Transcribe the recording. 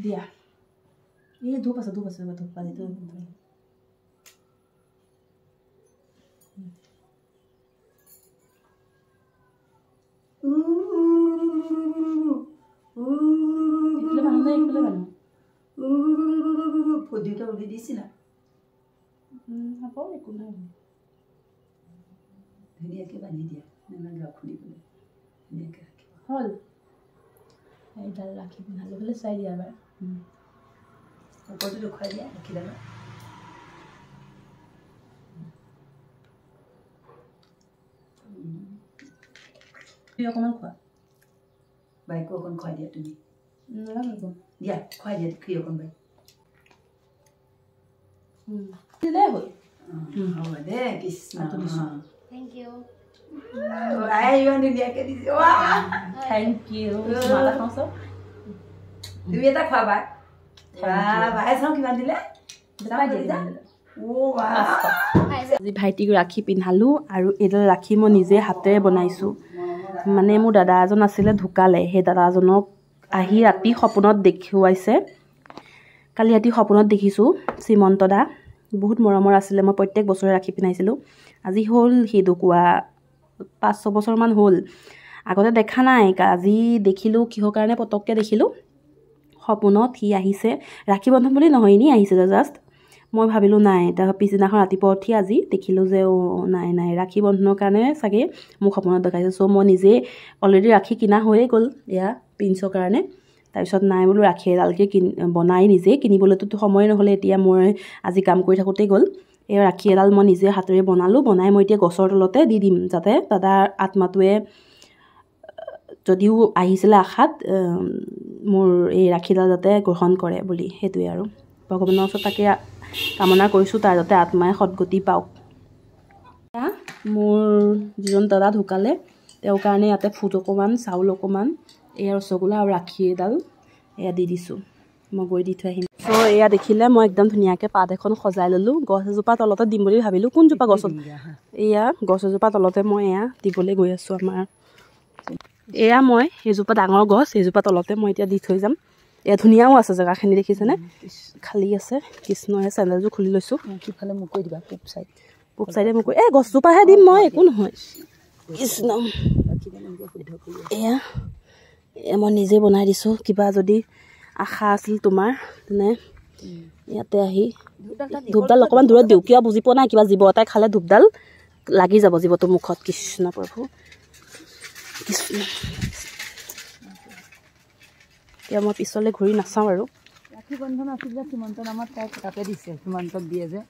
দিয়া এই ধূপ আছে ধূপ পানীটো পদিটা উলি দিছিলা হ'ব একো নাই ধুনীয়াকে বান্ধি দিয়া নালাগে খুলিবলৈ ধুনীয়াকে ৰাখিব হ'ল এইডাল ৰাখি পিন্ধালে বোলে চাই দিয়া এবাৰ ওপৰটো দেখুৱাই দিয়া ৰাখিডালত অকণমান খোৱা বাইকো অকণ খুৱাই দিয়া তুমি নালাগে দিয়া খুৱাই দিয়া খুৰী অকণ বাইক দিলেই হ'ল হ'ব দে কৃষ্ণ Thank you. ইমান ধুনীয়াকে দিছে থেংক ইউ তুমি এটা খোৱাবা বাই চাওঁ কিমান দিলে আজি ভাইটিক ৰাখি পিন্ধালোঁ আৰু এইডাল ৰাখি মই নিজে হাতেৰে বনাইছোঁ মানে মোৰ দাদা এজন আছিলে ঢুকালে সেই দাদাজনক আহি ৰাতি সপোনত দেখুৱাইছে কালি ৰাতি সপোনত দেখিছোঁ শ্ৰীমন্ত দা বহুত মৰমৰ আছিলে মই প্ৰত্যেক বছৰে ৰাখি পিন্ধাইছিলোঁ আজি হ'ল সি ঢুকুৱা 5-6 বছৰমান হ'ল আগতে দেখা নাই আজি দেখিলোঁ কিহৰ কাৰণে পটককৈ দেখিলোঁ সপোনত সি আহিছে ৰাখি বন্ধন বুলি নহয় এনেই আহিছে জাষ্ট মই ভাবিলোঁ নাই তাৰ পিছদিনাখন ৰাতিপুৱা উঠি আজি দেখিলোঁ যে নাই ৰাখি বন্ধনৰ কাৰণে চাগে মোক সপোনত দেখাইছে চ' মই নিজে অলৰেডি ৰাখি কিনা হৈয়ে গ'ল এয়া পিঞ্চৰ কাৰণে তাৰপিছত নাই বোলো ৰাখি এডালকৈ বনাই নিজে কিনিবলৈতো সময় নহ'লে এতিয়া মই আজি কাম কৰি থাকোঁতেই গ'ল এই ৰাখি এডাল মই নিজে হাতেৰে বনালোঁ বনাই মই এতিয়া গছৰ তলতে দি দিম যাতে দাদাৰ আত্মাটোৱে যদিও আহিছিলে আশাত মোৰ এই ৰাখিডাল যাতে গ্ৰহণ কৰে বুলি সেইটোৱে আৰু ভগৱানৰ ওচৰত তাকে কামনা কৰিছোঁ তাৰ যাতে আত্মাই সদগতি পাওক মোৰ যিজন দাদা ঢুকালে তেওঁৰ কাৰণে ইয়াতে ফুট অকণমান চাউল অকণমান এয়া ৰসগোল্লা আৰু ৰাখি এডাল এয়া দি দিছোঁ মই গৈ দি থৈ আহিম চ' এয়া দেখিলে মই একদম ধুনীয়াকৈ পাত এখন সজাই ল'লোঁ গছ এজোপা তলতে দিম বুলি ভাবিলোঁ কোনজোপা গছত এয়া গছ এজোপা তলতে মই এয়া দিবলৈ গৈ আছোঁ আমাৰ এয়া মই সেইজোপা ডাঙৰ গছ সেইজোপা তলতে মই এতিয়া দি থৈ যাম এয়া ধুনীয়াও আছে জেগাখিনি দেখিছেনে খালী আছে কৃষ্ণহে চেণ্ডেলযোৰ খুলি লৈছোঁ সিফালে মোক কৈ দিবা পূব চাইডে মোক এই গছজোপাহে দিম মই একো নহয় কৃষ্ণ এয়া মই নিজে বনাই দিছোঁ কিবা যদি আশা আছিল তোমাৰ তেনে ইয়াতে আহি ধূপডাল অকণমান দূৰত দিওঁ কিয় বুজি পোৱা নাই কিবা জীৱ এটাই খালে ধূপডাল লাগি যাব জীৱটো মুখত কৃষ্ণ প্ৰভু কৃষ্ণ এতিয়া মই পিছলৈ ঘূৰি নাচাওঁ আৰু ৰাখি বন্ধন আছিল যে সীমন্ত নামত তাইক তাতে দিছে সীমন্তক দিয়ে যে